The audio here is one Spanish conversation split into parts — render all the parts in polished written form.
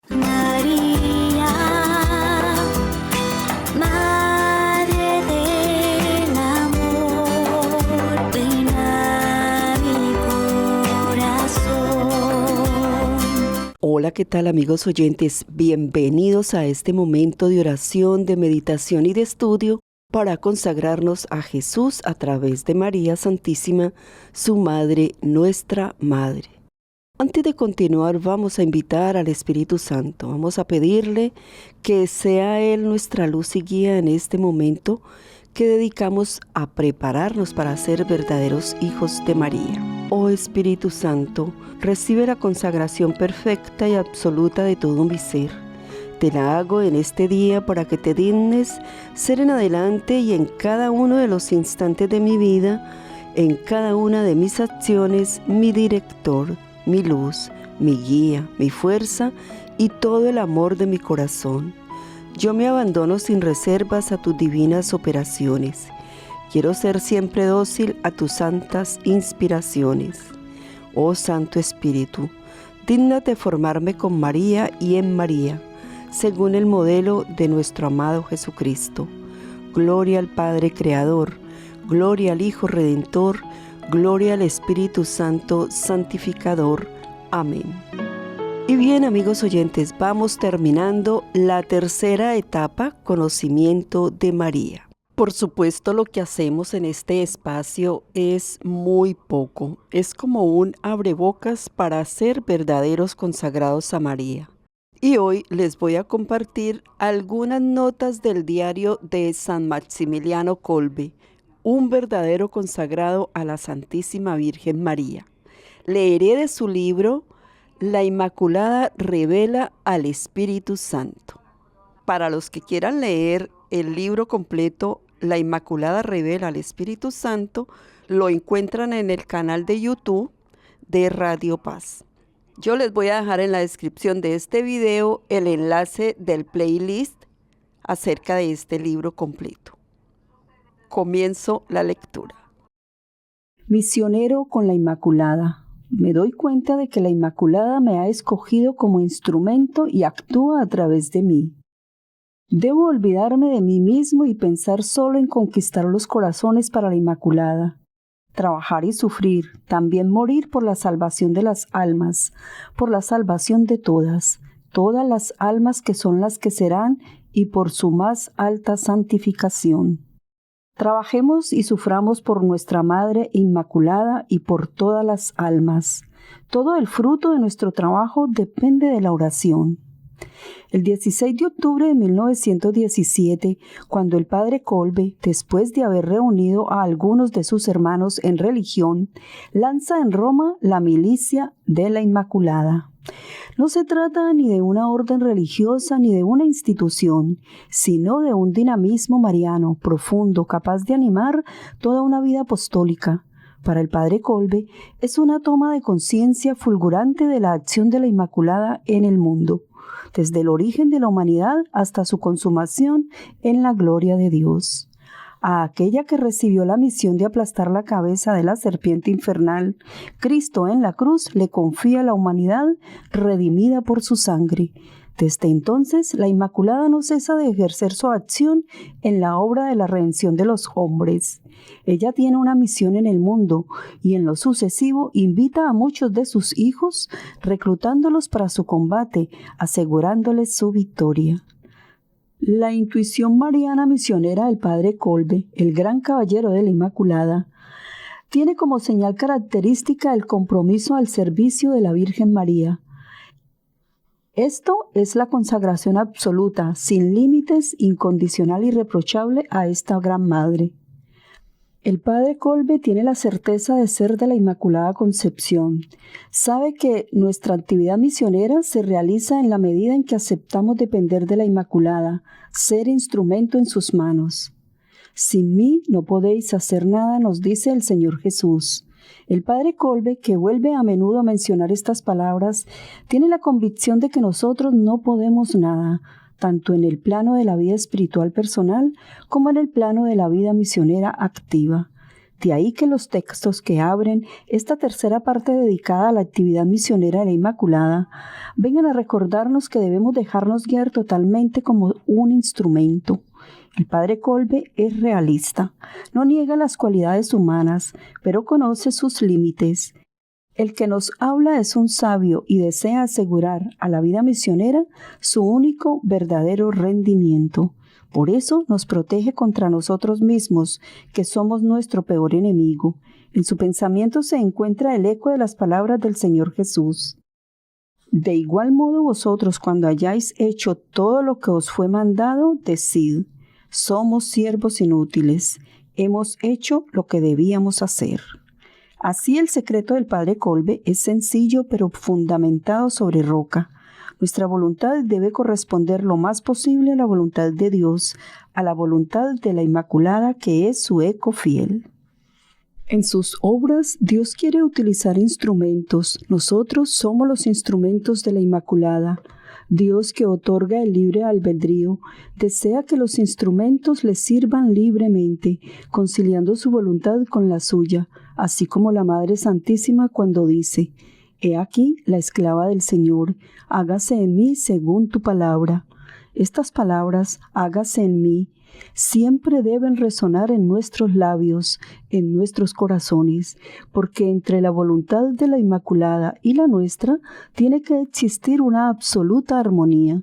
María, Madre del Amor, ven a mi corazón. Hola, ¿qué tal amigos oyentes? Bienvenidos a este momento de oración, de meditación y de estudio para consagrarnos a Jesús a través de María Santísima, su Madre, nuestra Madre. Antes de continuar, vamos a invitar al Espíritu Santo. Vamos a pedirle que sea Él nuestra luz y guía en este momento que dedicamos a prepararnos para ser verdaderos hijos de María. Oh Espíritu Santo, recibe la consagración perfecta y absoluta de todo mi ser. Te la hago en este día para que te dignes ser en adelante y en cada uno de los instantes de mi vida, en cada una de mis acciones, mi director, mi luz, mi guía, mi fuerza y todo el amor de mi corazón. Yo me abandono sin reservas a tus divinas operaciones. Quiero ser siempre dócil a tus santas inspiraciones. Oh Santo Espíritu, dígnate formarme con María y en María, según el modelo de nuestro amado Jesucristo. Gloria al Padre Creador, gloria al Hijo Redentor, gloria al Espíritu Santo Santificador. Amén. Y bien, amigos oyentes, vamos terminando la tercera etapa, conocimiento de María. Por supuesto, lo que hacemos en este espacio es muy poco. Es como un abrebocas para ser verdaderos consagrados a María. Y hoy les voy a compartir algunas notas del diario de San Maximiliano Kolbe, un verdadero consagrado a la Santísima Virgen María. Leeré de su libro La Inmaculada revela al Espíritu Santo. Para los que quieran leer el libro completo, La Inmaculada revela al Espíritu Santo, lo encuentran en el canal de YouTube de Radio Paz. Yo les voy a dejar en la descripción de este video el enlace del playlist acerca de este libro completo. Comienzo la lectura. Misionero con la Inmaculada. Me doy cuenta de que la Inmaculada me ha escogido como instrumento y actúa a través de mí. Debo olvidarme de mí mismo y pensar solo en conquistar los corazones para la Inmaculada. Trabajar y sufrir, también morir por la salvación de las almas, por la salvación de todas las almas que son las que serán y por su más alta santificación. Trabajemos y suframos por nuestra Madre Inmaculada y por todas las almas. Todo el fruto de nuestro trabajo depende de la oración. El 16 de octubre de 1917, cuando el padre Kolbe, después de haber reunido a algunos de sus hermanos en religión, lanza en Roma la milicia de la Inmaculada. No se trata ni de una orden religiosa ni de una institución, sino de un dinamismo mariano profundo, capaz de animar toda una vida apostólica. Para el padre Kolbe es una toma de conciencia fulgurante de la acción de la Inmaculada en el mundo, desde el origen de la humanidad hasta su consumación en la gloria de Dios. A aquella que recibió la misión de aplastar la cabeza de la serpiente infernal, Cristo en la cruz le confía la humanidad redimida por su sangre. Desde entonces, la Inmaculada no cesa de ejercer su acción en la obra de la redención de los hombres. Ella tiene una misión en el mundo y en lo sucesivo invita a muchos de sus hijos, reclutándolos para su combate, asegurándoles su victoria. La intuición mariana misionera del padre Kolbe, el gran caballero de la Inmaculada, tiene como señal característica el compromiso al servicio de la Virgen María. Esto es la consagración absoluta, sin límites, incondicional y irreprochable a esta gran madre. El padre Kolbe tiene la certeza de ser de la Inmaculada Concepción. Sabe que nuestra actividad misionera se realiza en la medida en que aceptamos depender de la Inmaculada, ser instrumento en sus manos. Sin mí no podéis hacer nada, nos dice el Señor Jesús. El padre Kolbe, que vuelve a menudo a mencionar estas palabras, tiene la convicción de que nosotros no podemos nada, tanto en el plano de la vida espiritual personal como en el plano de la vida misionera activa. De ahí que los textos que abren esta tercera parte dedicada a la actividad misionera de la Inmaculada vengan a recordarnos que debemos dejarnos guiar totalmente como un instrumento. El Padre Kolbe es realista, no niega las cualidades humanas, pero conoce sus límites. El que nos habla es un sabio y desea asegurar a la vida misionera su único verdadero rendimiento. Por eso nos protege contra nosotros mismos, que somos nuestro peor enemigo. En su pensamiento se encuentra el eco de las palabras del Señor Jesús. De igual modo vosotros, cuando hayáis hecho todo lo que os fue mandado, decid: somos siervos inútiles, hemos hecho lo que debíamos hacer. Así el secreto del Padre Kolbe es sencillo pero fundamentado sobre roca. Nuestra voluntad debe corresponder lo más posible a la voluntad de Dios, a la voluntad de la Inmaculada, que es su eco fiel. En sus obras, Dios quiere utilizar instrumentos. Nosotros somos los instrumentos de la Inmaculada. Dios, que otorga el libre albedrío, desea que los instrumentos le sirvan libremente, conciliando su voluntad con la suya, así como la Madre Santísima cuando dice: «He aquí la esclava del Señor, hágase en mí según tu palabra». Estas palabras, hágase en mí, siempre deben resonar en nuestros labios, en nuestros corazones, porque entre la voluntad de la Inmaculada y la nuestra tiene que existir una absoluta armonía.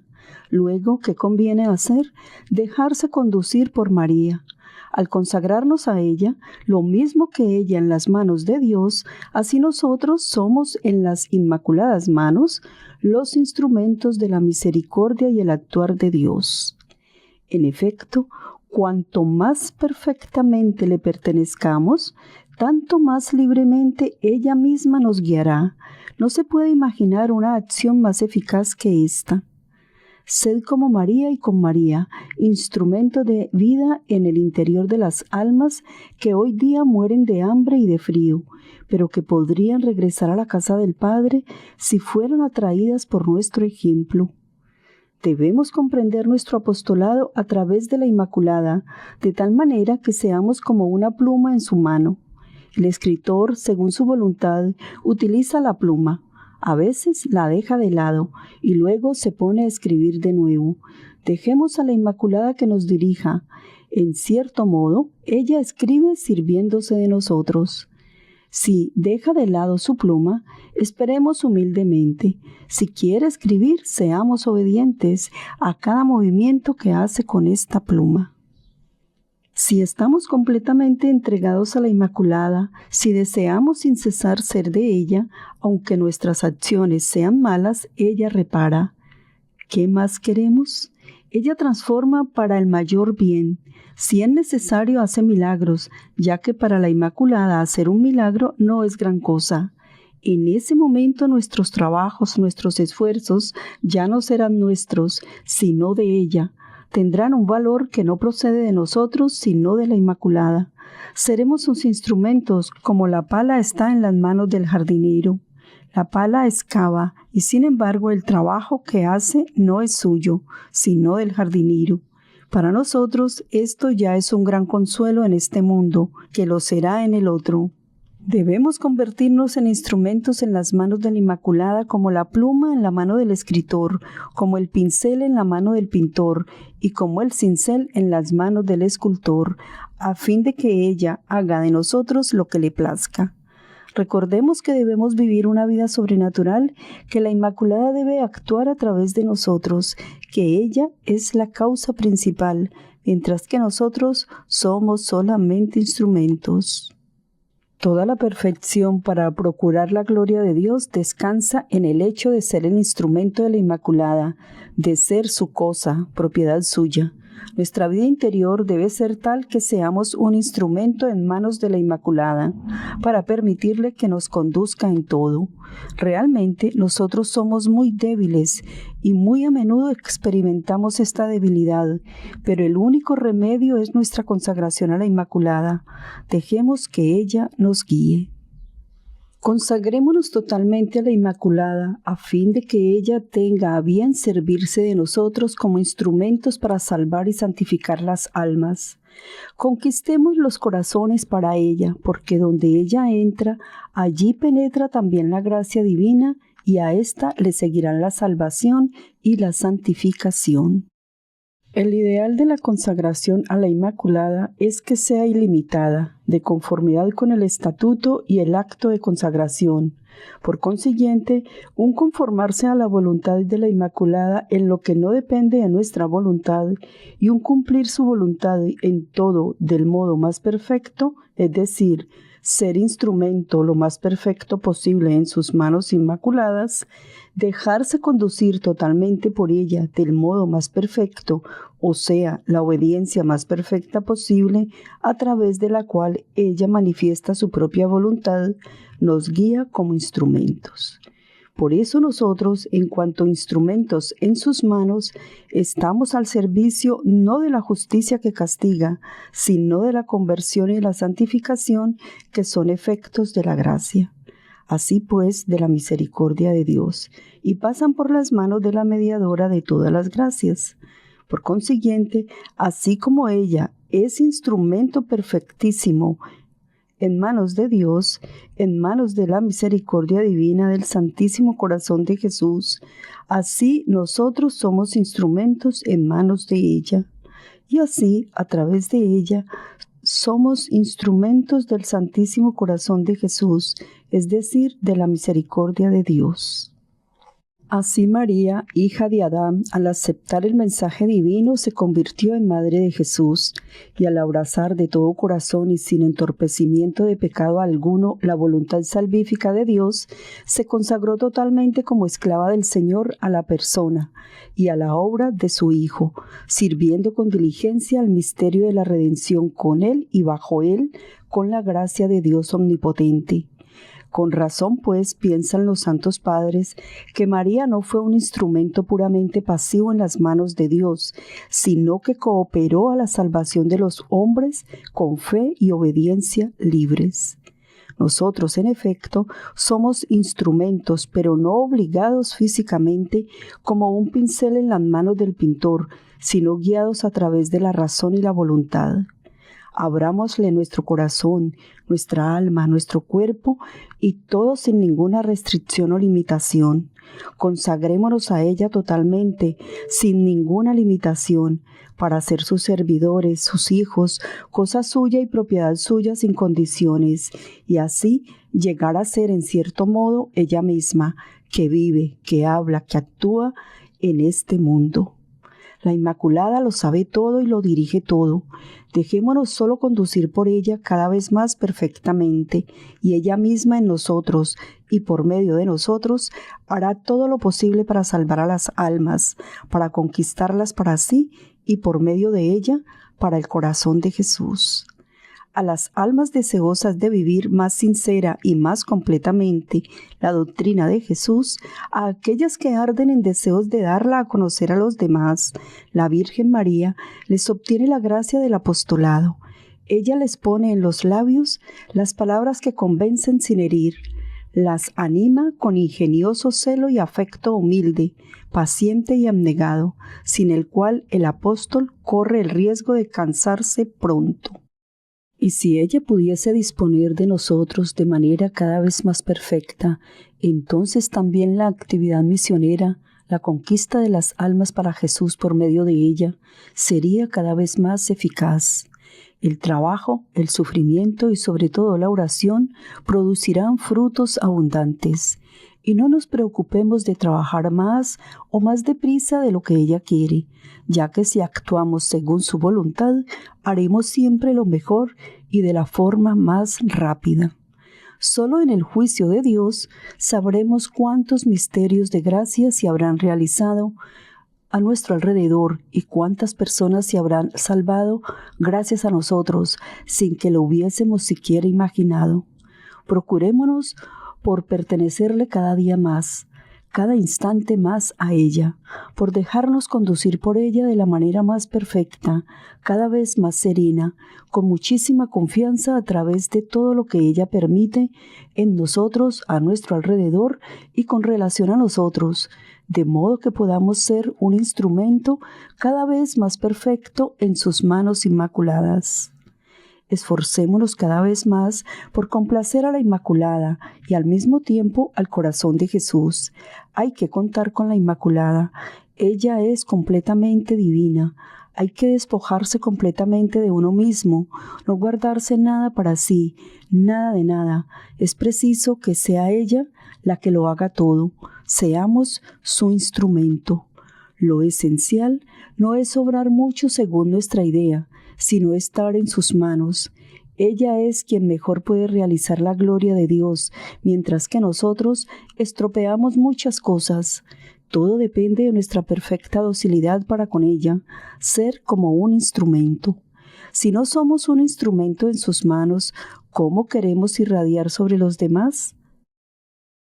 Luego, ¿qué conviene hacer? Dejarse conducir por María. Al consagrarnos a ella, lo mismo que ella en las manos de Dios, así nosotros somos en las inmaculadas manos los instrumentos de la misericordia y el actuar de Dios. En efecto, cuanto más perfectamente le pertenezcamos, tanto más libremente ella misma nos guiará. No se puede imaginar una acción más eficaz que esta. Sed como María y con María, instrumento de vida en el interior de las almas que hoy día mueren de hambre y de frío, pero que podrían regresar a la casa del Padre si fueran atraídas por nuestro ejemplo. Debemos comprender nuestro apostolado a través de la Inmaculada, de tal manera que seamos como una pluma en su mano. El escritor, según su voluntad, utiliza la pluma. A veces la deja de lado y luego se pone a escribir de nuevo. Dejemos a la Inmaculada que nos dirija. En cierto modo, ella escribe sirviéndose de nosotros. Si deja de lado su pluma, esperemos humildemente. Si quiere escribir, seamos obedientes a cada movimiento que hace con esta pluma. Si estamos completamente entregados a la Inmaculada, si deseamos sin cesar ser de ella, aunque nuestras acciones sean malas, ella repara. ¿Qué más queremos? Ella transforma para el mayor bien. Si es necesario, hace milagros, ya que para la Inmaculada hacer un milagro no es gran cosa. En ese momento nuestros trabajos, nuestros esfuerzos ya no serán nuestros, sino de ella. Tendrán un valor que no procede de nosotros, sino de la Inmaculada. Seremos sus instrumentos, como la pala está en las manos del jardinero. La pala excava, y sin embargo el trabajo que hace no es suyo, sino del jardinero. Para nosotros esto ya es un gran consuelo en este mundo, que lo será en el otro. Debemos convertirnos en instrumentos en las manos de la Inmaculada, como la pluma en la mano del escritor, como el pincel en la mano del pintor y como el cincel en las manos del escultor, a fin de que ella haga de nosotros lo que le plazca. Recordemos que debemos vivir una vida sobrenatural, que la Inmaculada debe actuar a través de nosotros, que ella es la causa principal, mientras que nosotros somos solamente instrumentos. Toda la perfección para procurar la gloria de Dios descansa en el hecho de ser el instrumento de la Inmaculada, de ser su cosa, propiedad suya. Nuestra vida interior debe ser tal que seamos un instrumento en manos de la Inmaculada, para permitirle que nos conduzca en todo. Realmente nosotros somos muy débiles y muy a menudo experimentamos esta debilidad, pero el único remedio es nuestra consagración a la Inmaculada. Dejemos que ella nos guíe. Consagrémonos totalmente a la Inmaculada, a fin de que ella tenga a bien servirse de nosotros como instrumentos para salvar y santificar las almas. Conquistemos los corazones para ella, porque donde ella entra, allí penetra también la gracia divina, y a ésta le seguirán la salvación y la santificación. El ideal de la consagración a la Inmaculada es que sea ilimitada, de conformidad con el estatuto y el acto de consagración. Por consiguiente, un conformarse a la voluntad de la Inmaculada en lo que no depende de nuestra voluntad y un cumplir su voluntad en todo del modo más perfecto, es decir, ser instrumento lo más perfecto posible en sus manos inmaculadas, dejarse conducir totalmente por ella del modo más perfecto, o sea, la obediencia más perfecta posible, a través de la cual ella manifiesta su propia voluntad, nos guía como instrumentos. Por eso nosotros, en cuanto instrumentos en sus manos, estamos al servicio no de la justicia que castiga, sino de la conversión y la santificación, que son efectos de la gracia. Así pues, de la misericordia de Dios, y pasan por las manos de la mediadora de todas las gracias. Por consiguiente, así como ella es instrumento perfectísimo en manos de Dios, en manos de la misericordia divina del Santísimo Corazón de Jesús, así nosotros somos instrumentos en manos de ella. Y así, a través de ella, somos instrumentos del Santísimo Corazón de Jesús, es decir, de la misericordia de Dios. Así María, hija de Adán, al aceptar el mensaje divino, se convirtió en madre de Jesús, y al abrazar de todo corazón y sin entorpecimiento de pecado alguno la voluntad salvífica de Dios, se consagró totalmente como esclava del Señor a la persona y a la obra de su Hijo, sirviendo con diligencia al misterio de la redención con Él y bajo Él, con la gracia de Dios omnipotente. Con razón, pues, piensan los santos padres que María no fue un instrumento puramente pasivo en las manos de Dios, sino que cooperó a la salvación de los hombres con fe y obediencia libres. Nosotros, en efecto, somos instrumentos, pero no obligados físicamente como un pincel en las manos del pintor, sino guiados a través de la razón y la voluntad. Abrámosle nuestro corazón, nuestra alma, nuestro cuerpo, y todo sin ninguna restricción o limitación. Consagrémonos a ella totalmente, sin ninguna limitación, para ser sus servidores, sus hijos, cosa suya y propiedad suya sin condiciones, y así llegar a ser en cierto modo ella misma, que vive, que habla, que actúa en este mundo. La Inmaculada lo sabe todo y lo dirige todo. Dejémonos solo conducir por ella cada vez más perfectamente, y ella misma en nosotros y por medio de nosotros hará todo lo posible para salvar a las almas, para conquistarlas para sí y por medio de ella para el corazón de Jesús. A las almas deseosas de vivir más sincera y más completamente la doctrina de Jesús, a aquellas que arden en deseos de darla a conocer a los demás, la Virgen María les obtiene la gracia del apostolado. Ella les pone en los labios las palabras que convencen sin herir, las anima con ingenioso celo y afecto humilde, paciente y abnegado, sin el cual el apóstol corre el riesgo de cansarse pronto. Y si ella pudiese disponer de nosotros de manera cada vez más perfecta, entonces también la actividad misionera, la conquista de las almas para Jesús por medio de ella, sería cada vez más eficaz. El trabajo, el sufrimiento y sobre todo la oración producirán frutos abundantes. Y no nos preocupemos de trabajar más o más deprisa de lo que ella quiere, ya que si actuamos según su voluntad, haremos siempre lo mejor y de la forma más rápida. Solo en el juicio de Dios sabremos cuántos misterios de gracia se habrán realizado a nuestro alrededor y cuántas personas se habrán salvado gracias a nosotros sin que lo hubiésemos siquiera imaginado. Procurémonos por pertenecerle cada día más, cada instante más a ella, por dejarnos conducir por ella de la manera más perfecta, cada vez más serena, con muchísima confianza a través de todo lo que ella permite en nosotros, a nuestro alrededor y con relación a nosotros, de modo que podamos ser un instrumento cada vez más perfecto en sus manos inmaculadas. Esforcémonos cada vez más por complacer a la Inmaculada y al mismo tiempo al corazón de Jesús. Hay que contar con la Inmaculada. Ella es completamente divina. Hay que despojarse completamente de uno mismo, no guardarse nada para sí, nada de nada. Es preciso que sea ella la que lo haga todo. Seamos su instrumento. Lo esencial no es obrar mucho según nuestra idea, sino estar en sus manos. Ella es quien mejor puede realizar la gloria de Dios, mientras que nosotros estropeamos muchas cosas. Todo depende de nuestra perfecta docilidad para con ella, ser como un instrumento. Si no somos un instrumento en sus manos, ¿cómo queremos irradiar sobre los demás?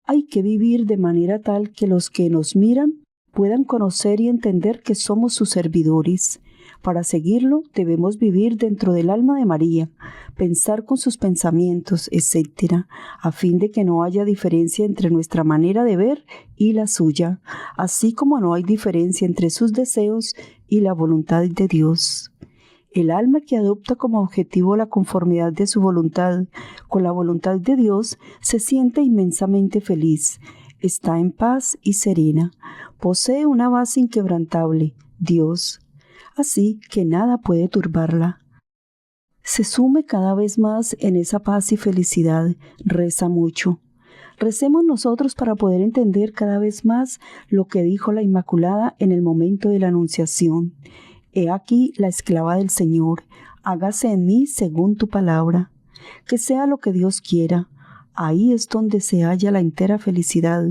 Hay que vivir de manera tal que los que nos miran puedan conocer y entender que somos sus servidores. Para seguirlo debemos vivir dentro del alma de María, pensar con sus pensamientos, etc., a fin de que no haya diferencia entre nuestra manera de ver y la suya, así como no hay diferencia entre sus deseos y la voluntad de Dios. El alma que adopta como objetivo la conformidad de su voluntad con la voluntad de Dios se siente inmensamente feliz, está en paz y serena, posee una base inquebrantable, Dios, así que nada puede turbarla. Se sume cada vez más en esa paz y felicidad, reza mucho. Recemos nosotros para poder entender cada vez más lo que dijo la Inmaculada en el momento de la Anunciación. He aquí la esclava del Señor, hágase en mí según tu palabra. Que sea lo que Dios quiera. Ahí es donde se halla la entera felicidad.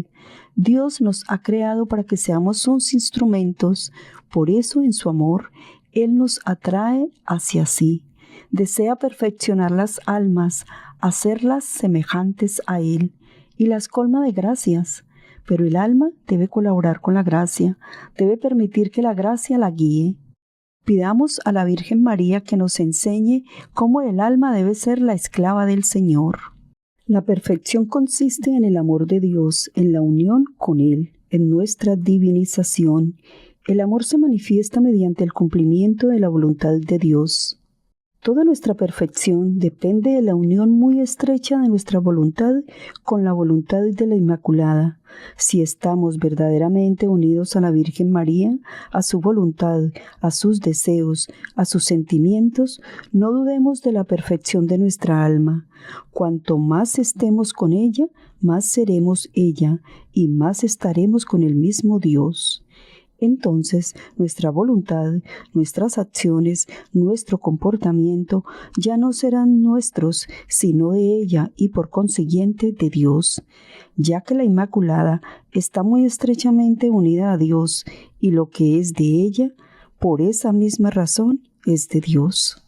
Dios nos ha creado para que seamos sus instrumentos. Por eso, en su amor, Él nos atrae hacia sí. Desea perfeccionar las almas, hacerlas semejantes a Él, y las colma de gracias. Pero el alma debe colaborar con la gracia, debe permitir que la gracia la guíe. Pidamos a la Virgen María que nos enseñe cómo el alma debe ser la esclava del Señor. La perfección consiste en el amor de Dios, en la unión con Él, en nuestra divinización. El amor se manifiesta mediante el cumplimiento de la voluntad de Dios. Toda nuestra perfección depende de la unión muy estrecha de nuestra voluntad con la voluntad de la Inmaculada. Si estamos verdaderamente unidos a la Virgen María, a su voluntad, a sus deseos, a sus sentimientos, no dudemos de la perfección de nuestra alma. Cuanto más estemos con ella, más seremos ella y más estaremos con el mismo Dios. Entonces nuestra voluntad, nuestras acciones, nuestro comportamiento ya no serán nuestros, sino de ella y por consiguiente de Dios, ya que la Inmaculada está muy estrechamente unida a Dios y lo que es de ella, por esa misma razón, es de Dios.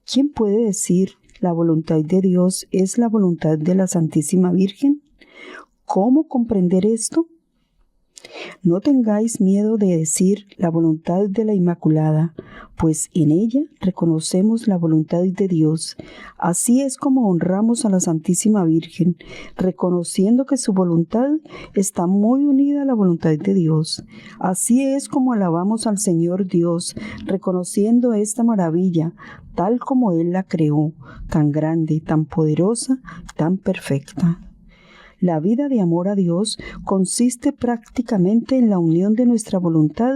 ¿Quién puede decir la voluntad de Dios es la voluntad de la Santísima Virgen? ¿Cómo comprender esto? No tengáis miedo de decir la voluntad de la Inmaculada, pues en ella reconocemos la voluntad de Dios. Así es como honramos a la Santísima Virgen, reconociendo que su voluntad está muy unida a la voluntad de Dios. Así es como alabamos al Señor Dios, reconociendo esta maravilla, tal como Él la creó, tan grande, tan poderosa, tan perfecta. La vida de amor a Dios consiste prácticamente en la unión de nuestra voluntad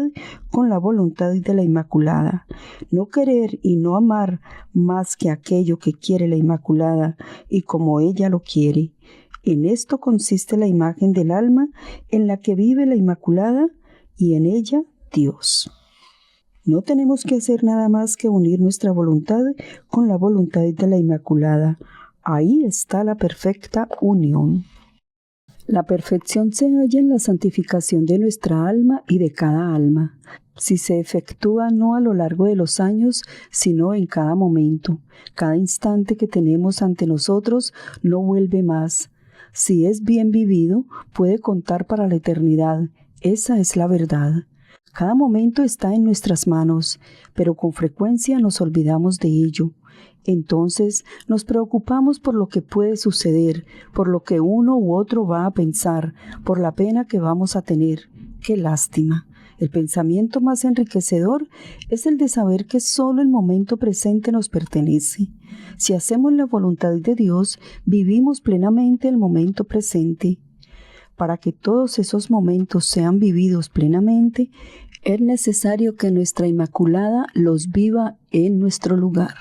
con la voluntad de la Inmaculada. No querer y no amar más que aquello que quiere la Inmaculada y como ella lo quiere. En esto consiste la imagen del alma en la que vive la Inmaculada y en ella Dios. No tenemos que hacer nada más que unir nuestra voluntad con la voluntad de la Inmaculada. Ahí está la perfecta unión. La perfección se halla en la santificación de nuestra alma y de cada alma. Si se efectúa no a lo largo de los años, sino en cada momento, cada instante que tenemos ante nosotros no vuelve más. Si es bien vivido, puede contar para la eternidad. Esa es la verdad. Cada momento está en nuestras manos, pero con frecuencia nos olvidamos de ello. Entonces nos preocupamos por lo que puede suceder, por lo que uno u otro va a pensar, por la pena que vamos a tener. ¡Qué lástima! El pensamiento más enriquecedor es el de saber que solo el momento presente nos pertenece. Si hacemos la voluntad de Dios, vivimos plenamente el momento presente. Para que todos esos momentos sean vividos plenamente, es necesario que nuestra Inmaculada los viva en nuestro lugar.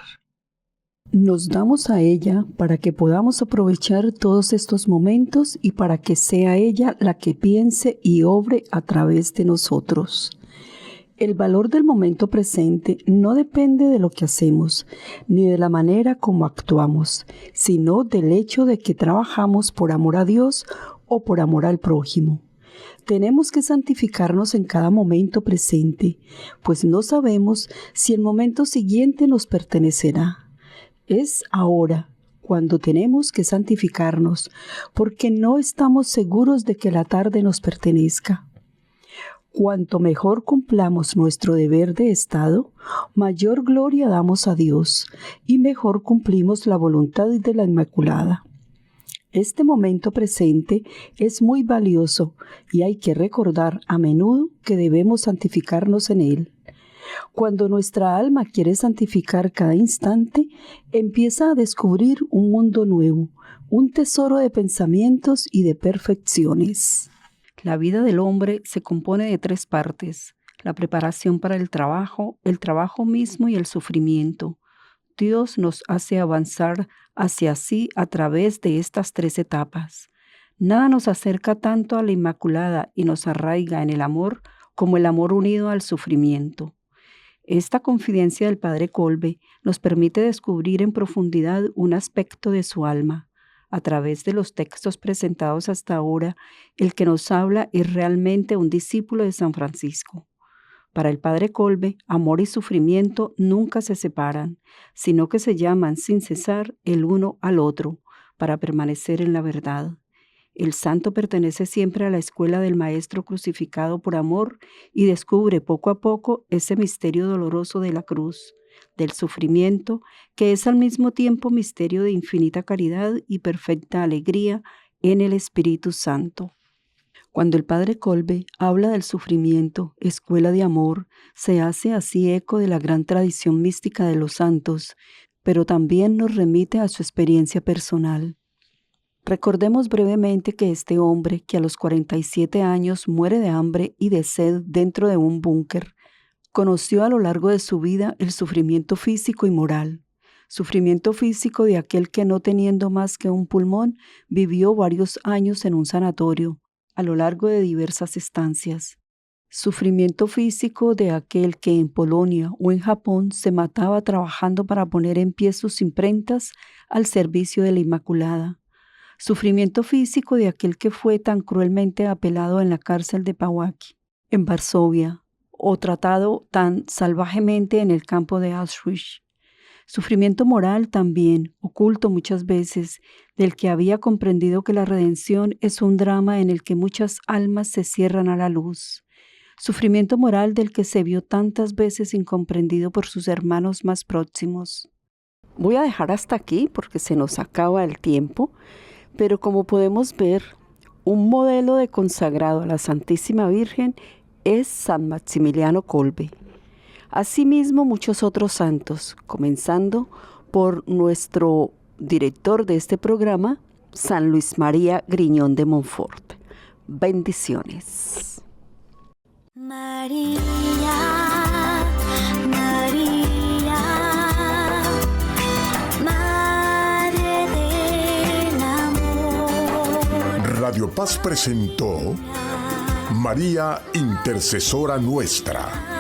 Nos damos a ella para que podamos aprovechar todos estos momentos y para que sea ella la que piense y obre a través de nosotros. El valor del momento presente no depende de lo que hacemos, ni de la manera como actuamos, sino del hecho de que trabajamos por amor a Dios o por amor al prójimo. Tenemos que santificarnos en cada momento presente, pues no sabemos si el momento siguiente nos pertenecerá. Es ahora cuando tenemos que santificarnos, porque no estamos seguros de que la tarde nos pertenezca. Cuanto mejor cumplamos nuestro deber de Estado, mayor gloria damos a Dios y mejor cumplimos la voluntad de la Inmaculada. Este momento presente es muy valioso y hay que recordar a menudo que debemos santificarnos en él. Cuando nuestra alma quiere santificar cada instante, empieza a descubrir un mundo nuevo, un tesoro de pensamientos y de perfecciones. La vida del hombre se compone de 3 partes: la preparación para el trabajo mismo y el sufrimiento. Dios nos hace avanzar hacia sí a través de estas 3 etapas. Nada nos acerca tanto a la Inmaculada y nos arraiga en el amor como el amor unido al sufrimiento. Esta confidencia del Padre Kolbe nos permite descubrir en profundidad un aspecto de su alma. A través de los textos presentados hasta ahora, el que nos habla es realmente un discípulo de San Francisco. Para el Padre Kolbe, amor y sufrimiento nunca se separan, sino que se llaman sin cesar el uno al otro, para permanecer en la verdad. El santo pertenece siempre a la escuela del Maestro crucificado por amor y descubre poco a poco ese misterio doloroso de la cruz, del sufrimiento, que es al mismo tiempo misterio de infinita caridad y perfecta alegría en el Espíritu Santo. Cuando el Padre Kolbe habla del sufrimiento, escuela de amor, se hace así eco de la gran tradición mística de los santos, pero también nos remite a su experiencia personal. Recordemos brevemente que este hombre, que a los 47 años muere de hambre y de sed dentro de un búnker, conoció a lo largo de su vida el sufrimiento físico y moral. Sufrimiento físico de aquel que, no teniendo más que un pulmón, vivió varios años en un sanatorio, a lo largo de diversas estancias. Sufrimiento físico de aquel que en Polonia o en Japón se mataba trabajando para poner en pie sus imprentas al servicio de la Inmaculada. Sufrimiento físico de aquel que fue tan cruelmente apelado en la cárcel de Pawłowski, en Varsovia, o tratado tan salvajemente en el campo de Auschwitz. Sufrimiento moral también, oculto muchas veces, del que había comprendido que la redención es un drama en el que muchas almas se cierran a la luz. Sufrimiento moral del que se vio tantas veces incomprendido por sus hermanos más próximos. Voy a dejar hasta aquí porque se nos acaba el tiempo, pero como podemos ver, un modelo de consagrado a la Santísima Virgen es San Maximiliano Kolbe. Asimismo, muchos otros santos, comenzando por nuestro director de este programa, San Luis María Griñón de Montfort. Bendiciones. María, María, Madre del Amor. Radio Paz presentó María Intercesora Nuestra.